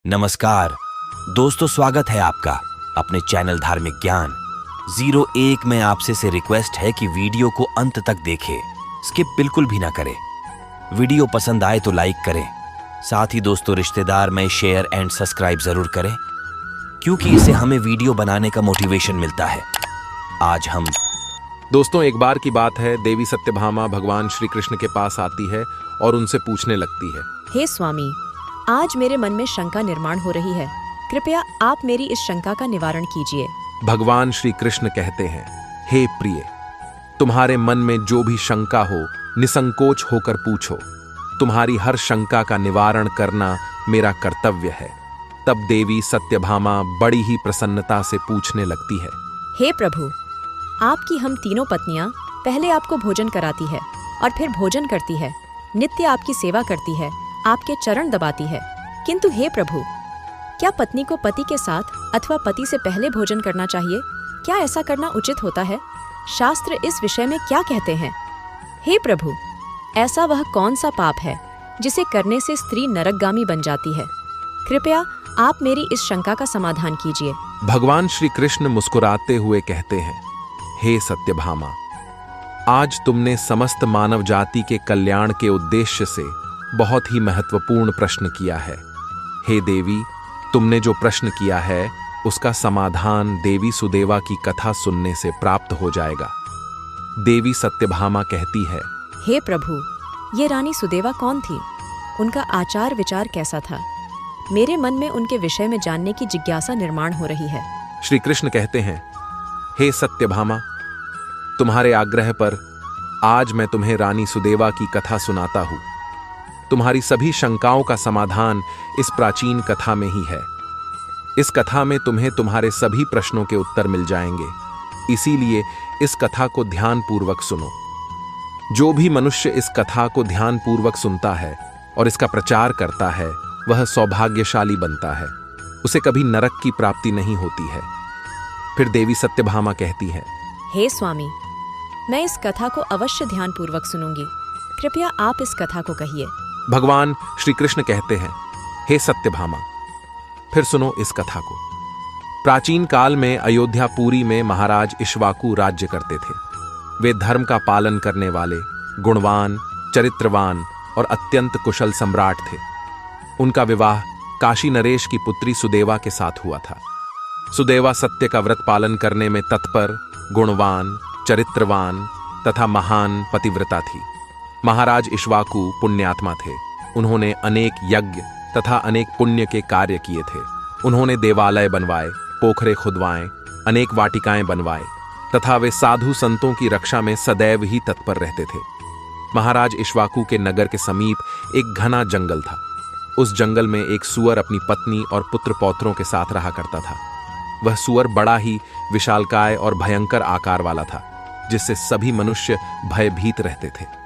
नमस्कार दोस्तों, स्वागत है आपका अपने चैनल धार्मिक ज्ञान 01 में आपसे से रिक्वेस्ट है कि वीडियो को अंत तक देखें, स्किप बिल्कुल भी ना करें। वीडियो पसंद आए तो लाइक करें, साथ ही दोस्तों रिश्तेदार में शेयर एंड सब्सक्राइब जरूर करें, क्योंकि इससे हमें वीडियो बनाने का मोटिवेशन मिलता है। आज हम दोस्तों, एक बार की बात है, देवी सत्यभामा भगवान श्री कृष्ण के पास आती है और उनसे पूछने लगती है, हे स्वामी, आज मेरे मन में शंका निर्माण हो रही है, कृपया आप मेरी इस शंका का निवारण कीजिए। भगवान श्री कृष्ण कहते हैं, हे प्रिय, तुम्हारे मन में जो भी शंका हो निसंकोच होकर पूछो। तुम्हारी हर शंका का निवारण करना मेरा कर्तव्य है। तब देवी सत्यभामा बड़ी ही प्रसन्नता से पूछने लगती है, हे प्रभु, आपकी हम तीनों पत्नियां पहले आपको भोजन कराती है और फिर भोजन करती है, नित्य आपकी सेवा करती है, आपके चरण दबाती है, किंतु हे प्रभु, क्या पत्नी को पति के साथ अथवा पति से पहले भोजन करना चाहिए? क्या ऐसा करना उचित होता है? शास्त्र इस विषय में क्या कहते हैं? हे प्रभु, ऐसा वह कौन सा पाप है जिसे करने से स्त्री नरकगामी बन जाती है? कृपया आप मेरी इस शंका का समाधान कीजिए। भगवान श्री कृष्ण मुस्कुराते हुए कहते हैं, हे सत्यभामा, आज तुमने समस्त मानव जाति के कल्याण के उद्देश्य से बहुत ही महत्वपूर्ण प्रश्न किया है। हे देवी, तुमने जो प्रश्न किया है उसका समाधान देवी सुदेवा की कथा सुनने से प्राप्त हो जाएगा। देवी सत्यभामा कहती है, हे प्रभु, ये रानी सुदेवा कौन थी? उनका आचार विचार कैसा था? मेरे मन में उनके विषय में जानने की जिज्ञासा निर्माण हो रही है। श्री कृष्ण कहते हैं, हे सत्यभामा, तुम्हारे आग्रह पर आज मैं तुम्हें रानी सुदेवा की कथा सुनाता हूं। तुम्हारी सभी शंकाओं का समाधान इस प्राचीन कथा में ही है। इस कथा में तुम्हें तुम्हारे सभी प्रश्नों के उत्तर मिल जाएंगे, इसीलिए इस कथा को ध्यानपूर्वक सुनो। जो भी मनुष्य इस कथा को ध्यानपूर्वक सुनता है और इसका प्रचार करता है, वह सौभाग्यशाली बनता है। उसे कभी नरक की प्राप्ति नहीं होती है। फिर देवी सत्यभामा कहती है, हे स्वामी, मैं इस कथा को अवश्य ध्यानपूर्वक सुनूंगी। कृपया आप इस कथा को कहिए। भगवान श्री कृष्ण कहते हैं, हे सत्यभामा, फिर सुनो इस कथा को। प्राचीन काल में अयोध्यापुरी में महाराज इक्ष्वाकु राज्य करते थे। वे धर्म का पालन करने वाले, गुणवान, चरित्रवान और अत्यंत कुशल सम्राट थे। उनका विवाह काशी नरेश की पुत्री सुदेवा के साथ हुआ था। सुदेवा सत्य का व्रत पालन करने में तत्पर, गुणवान, चरित्रवान तथा महान पतिव्रता थी। महाराज इक्ष्वाकु पुण्यात्मा थे। उन्होंने अनेक यज्ञ तथा अनेक पुण्य के कार्य किए थे। उन्होंने देवालय बनवाए, पोखरे खुदवाए, अनेक वाटिकाएं बनवाए तथा वे साधु संतों की रक्षा में सदैव ही तत्पर रहते थे। महाराज इक्ष्वाकु के नगर के समीप एक घना जंगल था। उस जंगल में एक सूअर अपनी पत्नी और पुत्र पौत्रों के साथ रहा करता था। वह सूअर बड़ा ही विशालकाय और भयंकर आकार वाला था, जिससे सभी मनुष्य भयभीत रहते थे।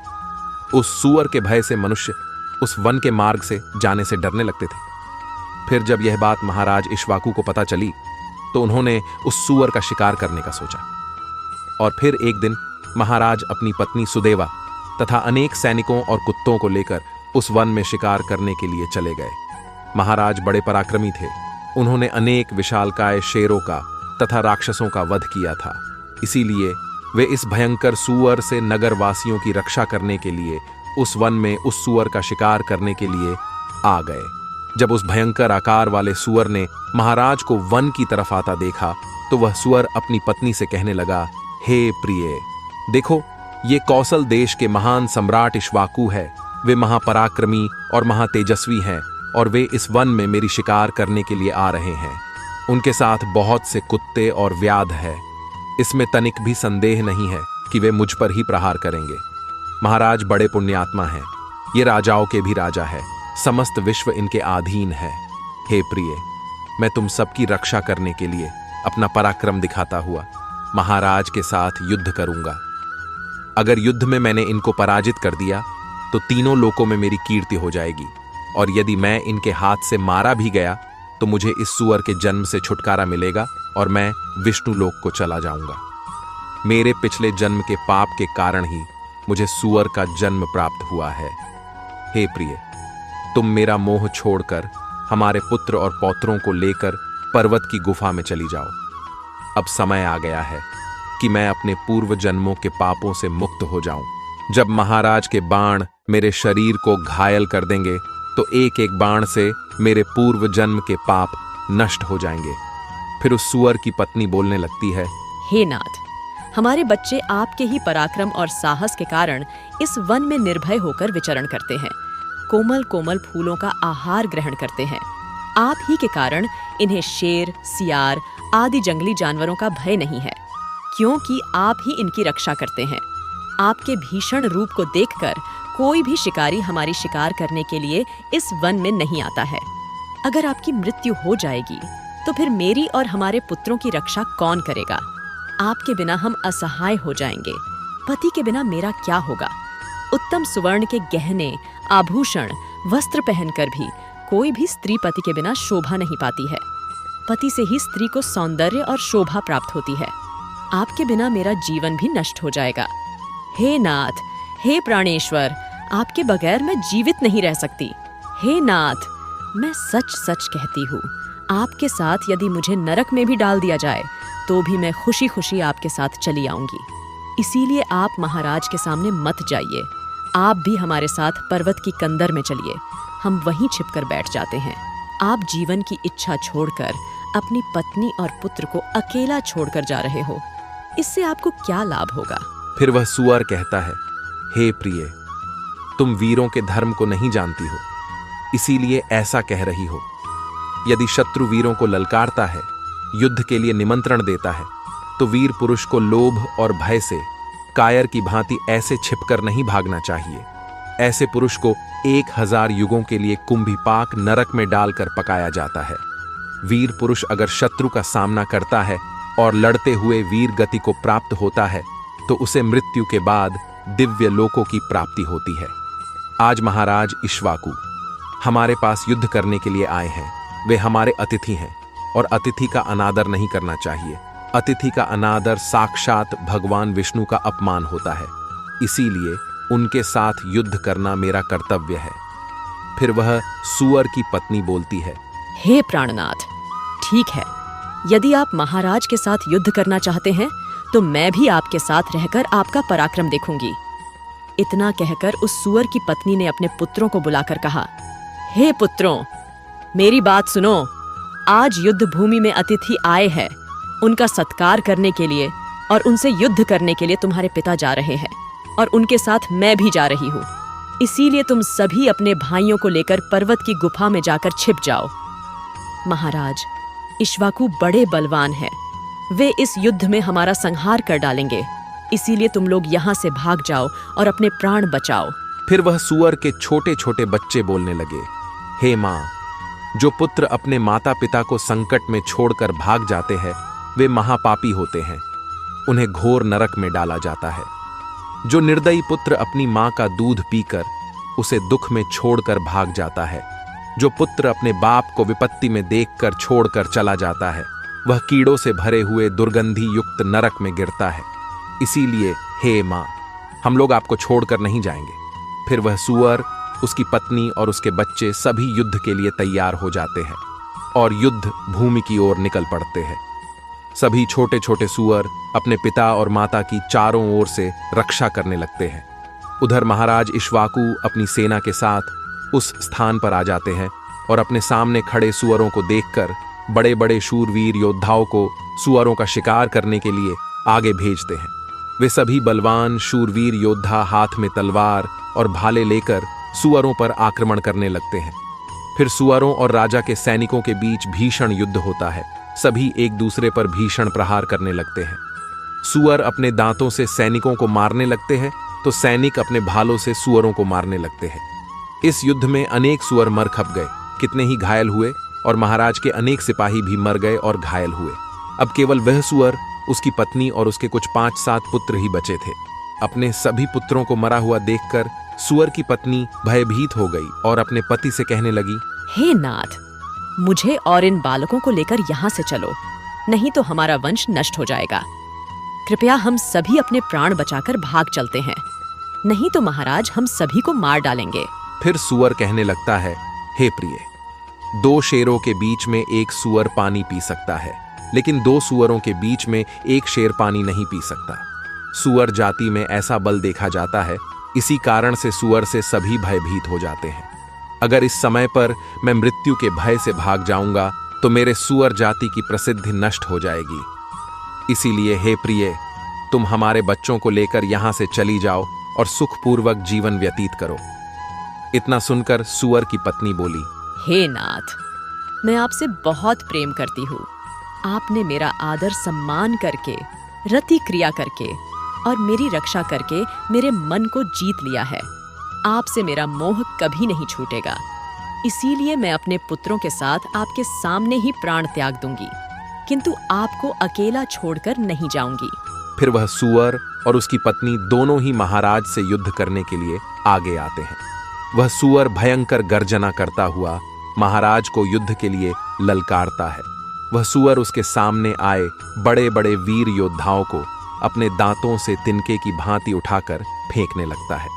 उस सूअर के भय से मनुष्य उस वन के मार्ग से जाने से डरने लगते थे। फिर जब यह बात महाराज इक्ष्वाकु को पता चली, तो उन्होंने उस सूअर का शिकार करने का सोचा। और फिर एक दिन महाराज अपनी पत्नी सुदेवा तथा अनेक सैनिकों और कुत्तों को लेकर उस वन में शिकार करने के लिए चले गए। महाराज बड़े पराक्रमी थे। उन्होंने अनेक विशालकाय शेरों का तथा राक्षसों का वध किया था। इसीलिए वे इस भयंकर सूअर से नगरवासियों की रक्षा करने के लिए उस वन में उस सूअर का शिकार करने के लिए आ गए। जब उस भयंकर आकार वाले सूअर ने महाराज को वन की तरफ आता देखा, तो वह सूअर अपनी पत्नी से कहने लगा, हे प्रिय, देखो, ये कौशल देश के महान सम्राट इक्ष्वाकु है। वे महापराक्रमी और महातेजस्वी हैं और वे इस वन में मेरी शिकार करने के लिए आ रहे हैं। उनके साथ बहुत से कुत्ते और व्याध है। इसमें तनिक भी संदेह नहीं है कि वे मुझ पर ही प्रहार करेंगे। महाराज बड़े पुण्यात्मा हैं। ये राजाओं के भी राजा है। समस्त विश्व इनके अधीन है। हे प्रिय, मैं तुम सबकी रक्षा करने के लिए अपना पराक्रम दिखाता हुआ महाराज के साथ युद्ध करूंगा। अगर युद्ध में मैंने इनको पराजित कर दिया, तो तीनों लोकों में मेरी कीर्ति हो जाएगी। और यदि मैं इनके हाथ से मारा भी गया, तो मुझे इस सूअर के जन्म से छुटकारा मिलेगा और मैं विष्णु लोक को चला जाऊंगा। मेरे पिछले जन्म के पाप के कारण ही मुझे सूअर का जन्म प्राप्त हुआ है। हे प्रिय, तुम मेरा मोह छोड़कर हमारे पुत्र और पौत्रों को लेकर पर्वत की गुफा में चली जाओ। अब समय आ गया है कि मैं अपने पूर्व जन्मों के पापों से मुक्त हो जाऊं। जब महाराज के बाण मेरे शरीर को घायल कर देंगे तो एक एक बाण से मेरे पूर्व जन्म के पाप नष्ट हो जाएंगे। फिर उस सुअर की पत्नी बोलने लगती है, हे नाथ, हमारे बच्चे आपके ही पराक्रम और साहस के कारण इस वन में निर्भय होकर विचरण करते हैं, कोमल कोमल फूलों का आहार ग्रहण करते हैं। आप ही के कारण इन्हें शेर, सियार आदि जंगली जानवरों का भय नहीं है, क्योंकि आप ही इनकी रक्षा करते हैं। आपके भीषण रूप को देखकर कोई भी शिकारी हमारी शिकार करने के लिए इस वन में नहीं आता है। अगर आपकी मृत्यु हो जाएगी तो फिर मेरी और हमारे पुत्रों की रक्षा कौन करेगा? आपके बिना हम असहाय हो जाएंगे। पति के बिना मेरा क्या होगा? उत्तम सुवर्ण के गहने, आभूषण, वस्त्र पहनकर भी कोई भी स्त्री पति के बिना शोभा नहीं पाती है। पति से ही स्त्री को सौंदर्य और शोभा प्राप्त होती है। आपके बिना मेरा जीवन भी नष्ट हो जाएगा। हे नाथ, हे प्राणेश्वर, आपके बगैर मैं जीवित नहीं रह सकती। हे नाथ, मैं सच सच कहती हूँ, आपके साथ यदि मुझे नरक में भी डाल दिया जाए तो भी मैं खुशी खुशी आपके साथ चली आऊंगी। इसीलिए आप महाराज के सामने मत जाइए। आप भी हमारे साथ पर्वत की कंदर में चलिए, हम वहीं छिपकर बैठ जाते हैं। आप जीवन की इच्छा छोड़कर अपनी पत्नी और पुत्र को अकेला छोड़कर जा रहे हो, इससे आपको क्या लाभ होगा? फिर वह सुअर कहता है, हे प्रिय, तुम वीरों के धर्म को नहीं जानती हो, इसीलिए ऐसा कह रही हो। यदि शत्रु वीरों को ललकारता है, युद्ध के लिए निमंत्रण देता है, तो वीर पुरुष को लोभ और भय से कायर की भांति ऐसे छिपकर नहीं भागना चाहिए। ऐसे पुरुष को 1000 युगों के लिए कुंभीपाक नरक में डालकर पकाया जाता है। वीर पुरुष अगर शत्रु का सामना करता है और लड़ते हुए वीर गति को प्राप्त होता है तो उसे मृत्यु के बाद दिव्य लोकों की प्राप्ति होती है। आज महाराज इक्ष्वाकु हमारे पास युद्ध करने के लिए आए हैं। वे हमारे अतिथि हैं और अतिथि का अनादर नहीं करना चाहिए। अतिथि का अनादर साक्षात भगवान विष्णु का अपमान होता है, इसीलिए उनके साथ युद्ध करना मेरा कर्तव्य है। फिर वह सुअर की पत्नी बोलती है, हे प्राणनाथ, ठीक है, यदि आप महाराज के साथ युद्ध करना चाहते हैं तो मैं भी आपके साथ रहकर आपका पराक्रम देखूंगी। इतना कहकर उस सुअर की पत्नी ने अपने पुत्रों को बुलाकर कहा, हे पुत्रों, मेरी बात सुनो। आज युद्ध भूमि में अतिथि आए हैं, उनका सत्कार करने के लिए और उनसे युद्ध करने के लिए तुम्हारे पिता जा रहे हैं और उनके साथ मैं भी जा रही हूँ। इसीलिए तुम सभी अपने भाइयों को लेकर पर्वत की गुफा में जाकर छिप जाओ। महाराज, इक्ष्वाकु बड़े बलवान हैं, वे इस युद्ध में हमारा संहार कर डालेंगे, इसीलिए तुम लोग यहाँ से भाग जाओ और अपने प्राण बचाओ। फिर वह सुअर के छोटे छोटे बच्चे बोलने लगे, हे माँ, जो पुत्र अपने माता पिता को संकट में छोड़कर भाग जाते हैं वे महापापी होते हैं, उन्हें घोर नरक में डाला जाता है। जो निर्दयी पुत्र अपनी माँ का दूध पीकर उसे दुख में छोड़कर भाग जाता है, जो पुत्र अपने बाप को विपत्ति में देखकर छोड़कर चला जाता है, वह कीड़ों से भरे हुए दुर्गंधी युक्त नरक में गिरता है। इसीलिए हे माँ, हम लोग आपको छोड़कर नहीं जाएंगे। फिर वह सुअर, उसकी पत्नी और उसके बच्चे सभी युद्ध के लिए तैयार हो जाते हैं और युद्ध भूमि की ओर निकल पड़ते हैं। सभी छोटे छोटे सुअर अपने पिता और माता की चारों ओर से रक्षा करने लगते हैं। उधर महाराज इक्ष्वाकु अपनी सेना के साथ उस स्थान पर आ जाते हैं और अपने सामने खड़े सुअरों को देखकर बड़े बड़े शूरवीर योद्धाओं को सुअरों का शिकार करने के लिए आगे भेजते हैं। वे सभी बलवान शूरवीर योद्धा हाथ में तलवार और भाले लेकर सुअरों पर आक्रमण करने लगते हैं। फिर सुअरों और राजा के सैनिकों के बीच भीषण युद्ध होता है। सभी एक दूसरे पर भीषण प्रहार करने लगते हैं। सुअर अपने दांतों से सैनिकों को मारने लगते हैं तो सैनिक अपने भालों से सुअरों को मारने लगते हैं। इस युद्ध में अनेक सुअर मर खप गए, कितने ही घायल हुए और महाराज के अनेक सिपाही भी मर गए और घायल हुए। अब केवल वह सुअर, उसकी पत्नी और उसके कुछ 5-7 पुत्र ही बचे थे। अपने सभी पुत्रों को मरा हुआ देखकर सुअर की पत्नी भयभीत हो गई और अपने पति से कहने लगी, हे नाथ, मुझे और इन बालकों को लेकर यहाँ से चलो, नहीं तो हमारा वंश नष्ट हो जाएगा। कृपया हम सभी अपने प्राण बचाकर भाग चलते हैं, नहीं तो महाराज हम सभी को मार डालेंगे। फिर सुअर कहने लगता है, हे प्रिय, 2 शेरों के बीच में एक सूअर पानी पी सकता है, लेकिन 2 सूअरों के बीच में एक शेर पानी नहीं पी सकता। सूअर जाति में ऐसा बल देखा जाता है, इसी कारण से सूअर से सभी भयभीत हो जाते हैं। अगर इस समय पर मैं मृत्यु के भय से भाग जाऊंगा तो मेरे सूअर जाति की प्रसिद्धि नष्ट हो जाएगी। इसीलिए हे प्रिय, तुम हमारे बच्चों को लेकर यहां से चली जाओ और सुखपूर्वक जीवन व्यतीत करो। इतना सुनकर सूअर की पत्नी बोली, हे नाथ, मैं आपसे बहुत प्रेम करती हूँ। आपने मेरा आदर सम्मान करके, रति क्रिया करके और मेरी रक्षा करके मेरे मन को जीत लिया है। आपसे मेरा मोह कभी नहीं छूटेगा। इसीलिए मैं अपने पुत्रों के साथ आपके सामने ही प्राण त्याग दूंगी, किंतु आपको अकेला छोड़कर नहीं जाऊंगी। फिर वह सूअर और उसकी पत्नी दोनों ही महाराज से युद्ध करने के लिए आगे आते हैं। वह सूअर भयंकर गर्जना करता हुआ महाराज को युद्ध के लिए ललकारता है। वह सूअर उसके सामने आए बड़े बड़े वीर योद्धाओं को अपने दांतों से तिनके की भांति उठाकर फेंकने लगता है।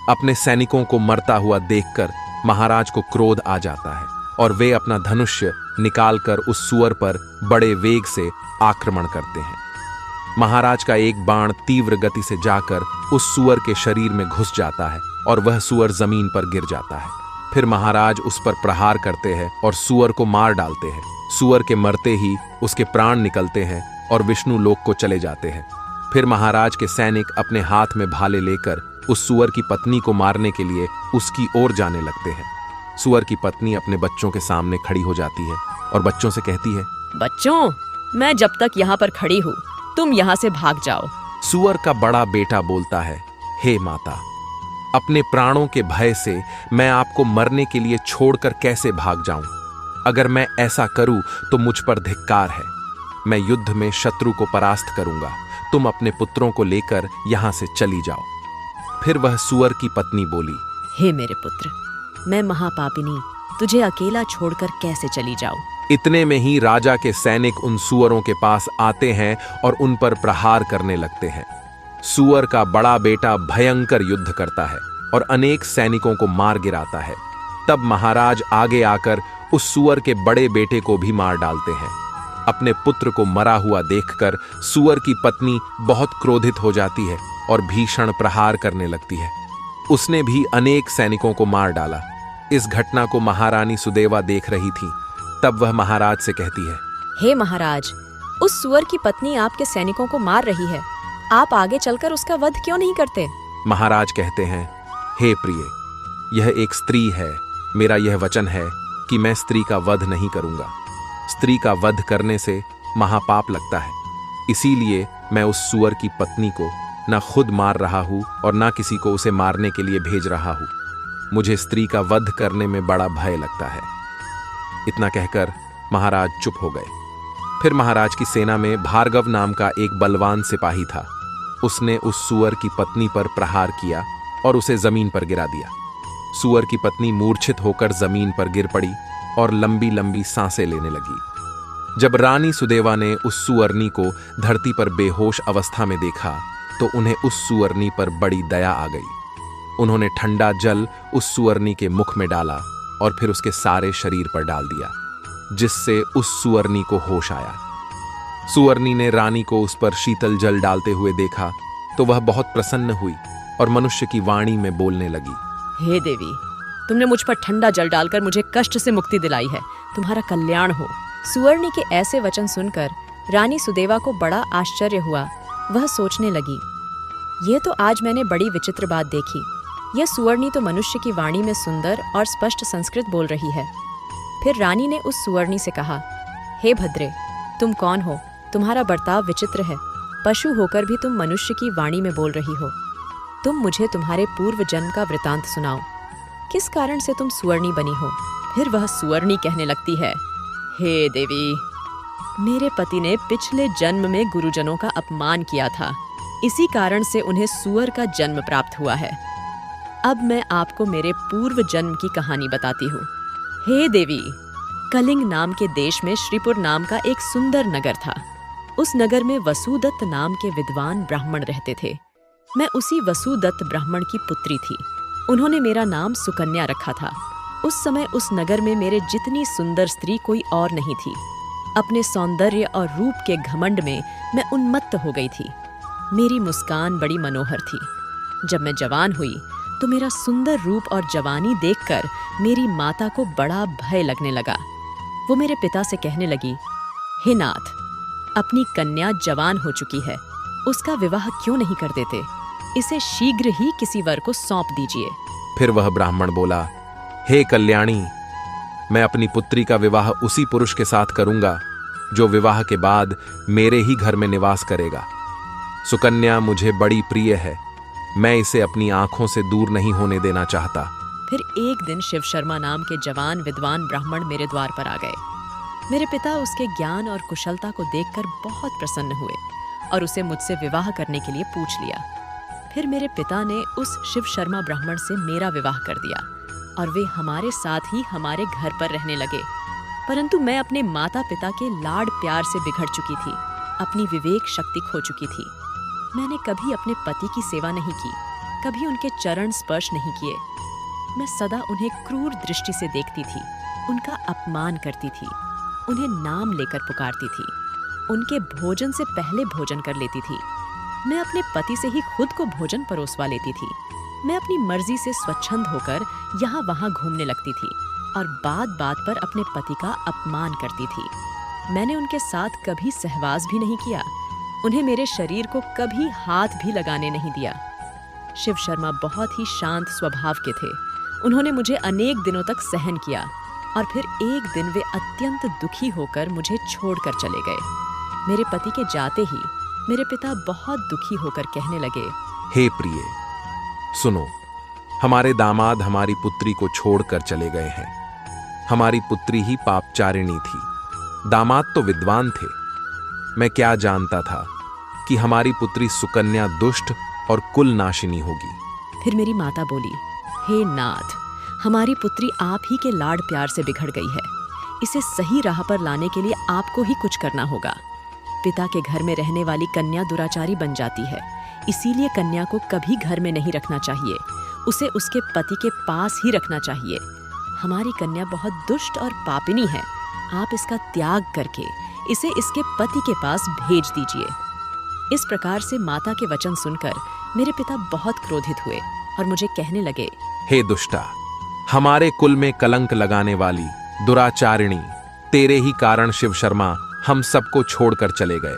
अपने सैनिकों को मरता हुआ देखकर महाराज को क्रोध आ जाता है और वे अपना धनुष्य निकालकर उस सूअर पर बड़े वेग से आक्रमण करते हैं। महाराज का एक बाण तीव्र गति से जाकर उस सूअर के शरीर में घुस जाता है और वह सूअर जमीन पर गिर जाता है। फिर महाराज उस पर प्रहार करते हैं और सूअर को मार डालते हैं। सूअर के मरते ही उसके प्राण निकलते हैं और विष्णु लोक को चले जाते हैं। फिर महाराज के सैनिक अपने हाथ में भाले लेकर उस सूअर की पत्नी को मारने के लिए उसकी ओर जाने लगते हैं। सूअर की पत्नी अपने बच्चों के सामने खड़ी हो जाती है और बच्चों से कहती है, बच्चों, मैं जब तक यहाँ पर खड़ी हूँ, तुम यहाँ से भाग जाओ। सूअर का बड़ा बेटा बोलता है, हे माता, अपने प्राणों के भय से मैं आपको मरने के लिए छोड़कर कैसे भाग जाऊं? अगर मैं ऐसा करूं तो मुझ पर धिक्कार है। मैं युद्ध में शत्रु को परास्त करूंगा। तुम अपने पुत्रों को लेकर यहां से चली जाओ। फिर वह सूअर की पत्नी बोली, हे मेरे पुत्र, मैं महापापिनी तुझे अकेला छोड़कर कैसे चली जाऊं? इतने में ही राजा के सैनिक उन सूअरों के पास आते हैं और उन पर प्रहार करने लगते हैं। सूअर का बड़ा बेटा भयंकर युद्ध करता है और अनेक सैनिकों को मार गिराता है। तब महाराज आगे आकर उस सूअर के बड़े बेटे को भी मार डालते हैं। अपने पुत्र को मरा हुआ देखकर सूअर की पत्नी बहुत क्रोधित हो जाती है और भीषण प्रहार करने लगती है। उसने भी अनेक सैनिकों को मार डाला। इस घटना को महारानी सुदेवा देख रही थी। तब वह महाराज से कहती है, हे महाराज, उस सूअर की पत्नी आपके सैनिकों को मार रही है। आप आगे चलकर उसका वध क्यों नहीं करते? महाराज कहते हैं, हे प्रिय, यह एक स्त्री है। मेरा यह वचन है कि मैं स्त्री का वध नहीं करूंगा। स्त्री का वध करने से महापाप लगता है। इसीलिए मैं उस सूअर की पत्नी को न खुद मार रहा हूं और न किसी को उसे मारने के लिए भेज रहा हूं। मुझे स्त्री का वध करने में बड़ा भय लगता है। इतना कहकर महाराज चुप हो गए। फिर महाराज की सेना में भार्गव नाम का एक बलवान सिपाही था। उसने उस सूअर की पत्नी पर प्रहार किया और उसे जमीन पर गिरा दिया। सूअर की पत्नी मूर्छित होकर जमीन पर गिर पड़ी और लंबी लंबी सांसें लेने लगी। जब रानी सुदेवा ने उस सुअरनी को धरती पर बेहोश अवस्था में देखा तो उन्हें उस सुअरनी पर बड़ी दया आ गई। उन्होंने ठंडा जल उस सुअरनी के मुख में डाला और फिर उसके सारे शरीर पर डाल दिया, जिससे उस सुअरनी को होश आया। सुअरनी ने रानी को उस पर शीतल जल डालते हुए देखा तो वह बहुत प्रसन्न हुई और मनुष्य की वाणी में बोलने लगी, हे देवी, तुमने मुझ पर ठंडा जल डालकर मुझे कष्ट से मुक्ति दिलाई है। तुम्हारा कल्याण हो। सुअरनी के ऐसे वचन सुनकर रानी सुदेवा को बड़ा आश्चर्य हुआ। वह सोचने लगी, ये तो आज मैंने बड़ी विचित्र बात देखी। यह सुअरनी तो मनुष्य की वाणी में सुंदर और स्पष्ट संस्कृत बोल रही है। फिर रानी ने उस सुअरनी से कहा, हे भद्रे, तुम कौन हो? तुम्हारा बर्ताव विचित्र है। पशु होकर भी तुम मनुष्य की वाणी में बोल रही हो। तुम मुझे तुम्हारे पूर्व जन्म का वृतांत सुनाओ। किस कारण से तुम सुअरनी बनी हो? फिर वह सुअरनी कहने लगती है, हे देवी, मेरे पति ने पिछले जन्म में गुरुजनों का अपमान किया था। इसी कारण से उन्हें सूअर का जन्म प्राप्त हुआ है। अब मैं आपको मेरे पूर्व जन्म की कहानी बताती हूँ। हे देवी, कलिंग नाम के देश में श्रीपुर नाम का एक सुंदर नगर था। उस नगर में वसुदत्त नाम के विद्वान ब्राह्मण रहते थे। मैं उसी वसुदत्त ब्राह्मण की पुत्री थी। उन्होंने मेरा नाम सुकन्या रखा था। उस समय उस नगर में मेरे जितनी सुंदर स्त्री कोई और नहीं थी। अपने सौंदर्य और रूप के घमंड में मैं उन्मत्त हो गई थी। मेरी मुस्कान बड़ी मनोहर थी। जब मैं जवान हुई तो मेरा सुंदर रूप और जवानी देखकर मेरी माता को बड़ा भय लगने लगा। वो मेरे पिता से कहने लगी, हे नाथ, अपनी कन्या जवान हो चुकी है, उसका विवाह क्यों नहीं कर देते? इसे शीघ्र ही किसी वर को सौंप दीजिए। फिर वह ब्राह्मण बोला, हे कल्याणी, मैं अपनी पुत्री का विवाह उसी पुरुष के साथ करूंगा जो विवाह के बाद मेरे ही घर में निवास करेगा। सुकन्या मुझे बड़ी प्रिय है, मैं इसे अपनी आंखों से दूर नहीं होने देना चाहता। फिर एक दिन शिव शर्मा नाम के जवान विद्वान ब्राह्मण मेरे द्वार पर आ गए। मेरे पिता उसके ज्ञान और कुशलता को देखकर बहुत प्रसन्न हुए और उसे मुझसे विवाह करने के लिए पूछ लिया। फिर मेरे पिता ने उस शिव शर्मा ब्राह्मण से मेरा विवाह कर दिया और वे हमारे साथ ही हमारे घर पर रहने लगे। परंतु मैं अपने माता पिता के लाड प्यार से बिगड़ चुकी थी, अपनी विवेक शक्ति खो चुकी थी। मैंने कभी अपने पति की सेवा नहीं की, कभी उनके चरण स्पर्श नहीं किए। मैं सदा उन्हें क्रूर दृष्टि से देखती थी, उनका अपमान करती थी, उन्हें नाम लेकर पुकारती थी, उनके भोजन से पहले भोजन कर लेती थी। मैं अपने पति से ही खुद को भोजन परोसवा लेती थी। मैं अपनी मर्जी से स्वच्छंद होकर यहाँ वहाँ घूमने लगती थी और बात बात पर अपने पति का अपमान करती थी। मैंने उनके साथ कभी सहवास भी नहीं किया, उन्हें मेरे शरीर को कभी हाथ भी लगाने नहीं दिया। शिव शर्मा बहुत ही शांत स्वभाव के थे। उन्होंने मुझे अनेक दिनों तक सहन किया और फिर एक दिन वे अत्यंत दुखी होकर मुझे छोड़कर चले गए। मेरे पति के जाते ही मेरे पिता बहुत दुखी होकर कहने लगे, हे प्रिय, सुनो, हमारे दामाद हमारी पुत्री को छोड़कर चले गए हैं। हमारी पुत्री ही पापचारिणी थी, दामाद तो विद्वान थे। मैं क्या जानता था कि हमारी पुत्री सुकन्या दुष्ट और कुल नाशिनी होगी। फिर मेरी माता बोली, हे नाथ, हमारी पुत्री आप ही के लाड प्यार से बिगड़ गई है। इसे सही राह पर लाने के लिए आपको ही कुछ करना होगा। पिता के घर में रहने वाली कन्या दुराचारी बन जाती है, इसीलिए कन्या को कभी घर में नहीं रखना चाहिए, उसे उसके पति के पास ही रखना चाहिए। हमारी कन्या बहुत दुष्ट और पापिनी है, आप इसका त्याग करके इसे इसके पति के पास भेज दीजिए। इस प्रकार से माता के वचन सुनकर मेरे पिता बहुत क्रोधित हुए और मुझे कहने लगे, हे दुष्टा, हमारे कुल में कलंक लगाने वाली दुराचारिणी, तेरे ही कारण शिव शर्मा हम सबको छोड़कर चले गए।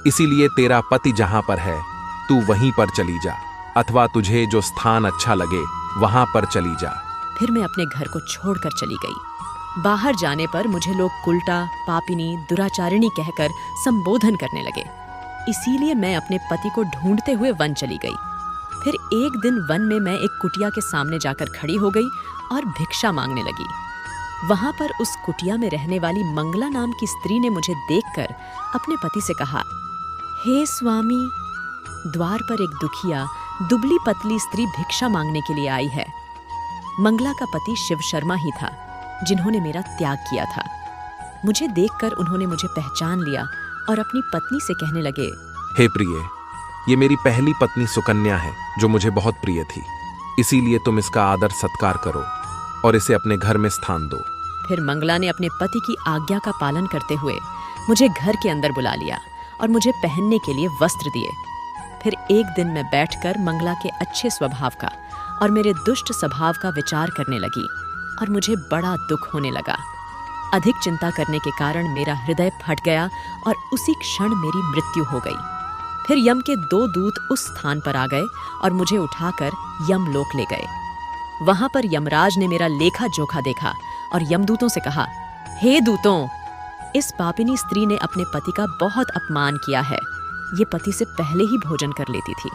इसीलिए तेरा पति जहां पर है तू वहीं पर चली जा, अथवा तुझे जो स्थान अच्छा लगे वहां पर चली जा। फिर मैं अपने घर को छोड़कर चली गई। बाहर जाने पर मुझे लोग कुलटा, पापिनी, दुराचारिणी कहकर संबोधन करने लगे। इसीलिए मैं अपने पति को ढूंढते हुए वन चली गई। फिर एक दिन वन में मैं एक कुटिया के सामने जाकर खड़ी हो गई और भिक्षा मांगने लगी। वहां पर उस कुटिया में रहने वाली मंगला नाम की स्त्री ने मुझे देखकर अपने पति से कहा, हे स्वामी, द्वार पर एक दुखिया दुबली पतली स्त्री भिक्षा मांगने के लिए आई है। मंगला का पति शिव शर्मा ही था, जिन्होंने मेरा त्याग किया था। मुझे देखकर उन्होंने मुझे पहचान लिया और अपनी पत्नी से कहने लगे, हे प्रिय, ये मेरी पहली पत्नी सुकन्या है जो मुझे बहुत प्रिय थी, इसीलिए तुम इसका आदर सत्कार करो और इसे अपने घर में स्थान दो। फिर मंगला ने अपने पति की आज्ञा का पालन करते हुए मुझे घर के अंदर बुला लिया और मुझे पहनने के लिए वस्त्र दिए। फिर एक दिन मैं बैठकर मंगला के अच्छे स्वभाव का और मेरे दुष्ट स्वभाव का विचार करने लगी और मुझे बड़ा दुख होने लगा। अधिक चिंता करने के कारण मेरा हृदय फट गया और उसी क्षण मेरी मृत्यु हो गई। फिर यम के 2 दूत उस स्थान पर आ गए और मुझे उठाकर यमलोक ले गए। वहां पर यमराज ने मेरा लेखा जोखा देखा और यमदूतों से कहा, हे दूतों, इस पापिनी स्त्री ने अपने पति का बहुत अपमान किया है। ये पति से पहले ही भोजन कर लेती थी,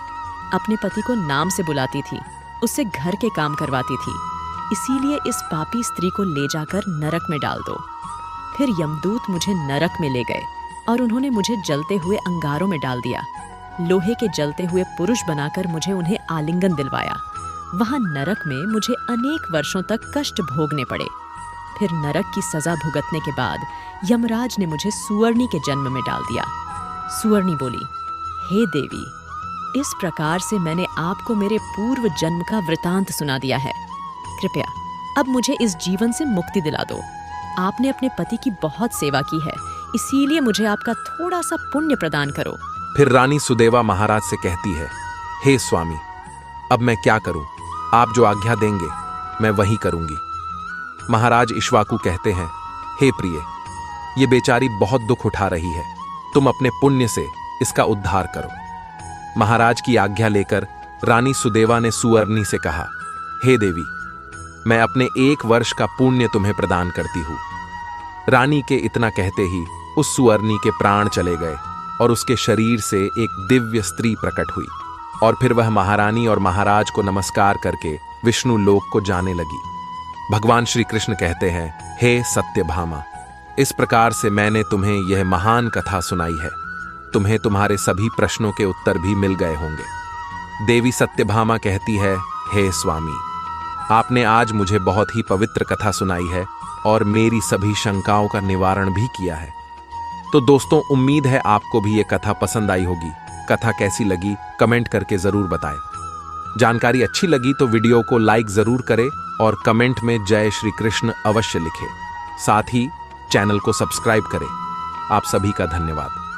अपने पति को नाम से बुलाती थी, उससे घर के काम करवाती थी। इसीलिए इस पापी स्त्री को ले जाकर नरक में डाल दो। फिर यमदूत मुझे नरक में ले गए और उन्होंने मुझे जलते हुए अंगारों में डाल दिया। लोहे के जलते हुए पुरुष बनाकर मुझे उन्हें आलिंगन दिलवाया। वहां नरक में मुझे अनेक वर्षों तक कष्ट भोगने पड़े। फिर नरक की सजा भुगतने के बाद यमराज ने मुझे सुवर्णी के जन्म में डाल दिया। सुवर्णी बोली, हे देवी, इस प्रकार से मैंने आपको मेरे पूर्व जन्म का वृतांत सुना दिया है। कृपया अब मुझे इस जीवन से मुक्ति दिला दो। आपने अपने पति की बहुत सेवा की है, इसीलिए मुझे आपका थोड़ा सा पुण्य प्रदान करो। फिर रानी सुदेवा महाराज से कहती है, हे स्वामी, अब मैं क्या करूं? आप जो आज्ञा देंगे मैं वही करूंगी। महाराज इक्ष्वाकु कहते हैं, हे प्रिय, ये बेचारी बहुत दुख उठा रही है, तुम अपने पुण्य से इसका उद्धार करो। महाराज की आज्ञा लेकर रानी सुदेवा ने सुअर्णी से कहा, हे देवी, मैं अपने 1 वर्ष का पुण्य तुम्हें प्रदान करती हूं। रानी के इतना कहते ही उस सुअर्णी के प्राण चले गए और उसके शरीर से एक दिव्य स्त्री प्रकट हुई और फिर वह महारानी और महाराज को नमस्कार करके विष्णु लोक को जाने लगी। भगवान श्री कृष्ण कहते हैं, हे सत्यभामा, इस प्रकार से मैंने तुम्हें यह महान कथा सुनाई है। तुम्हें तुम्हारे सभी प्रश्नों के उत्तर भी मिल गए होंगे। देवी सत्यभामा कहती है, हे स्वामी, आपने आज मुझे बहुत ही पवित्र कथा सुनाई है और मेरी सभी शंकाओं का निवारण भी किया है। तो दोस्तों, उम्मीद है आपको भी ये कथा पसंद आई होगी। कथा कैसी लगी कमेंट करके जरूर बताएं। जानकारी अच्छी लगी तो वीडियो को लाइक जरूर करें और कमेंट में जय श्री कृष्ण अवश्य लिखें। साथ ही चैनल को सब्सक्राइब करें। आप सभी का धन्यवाद।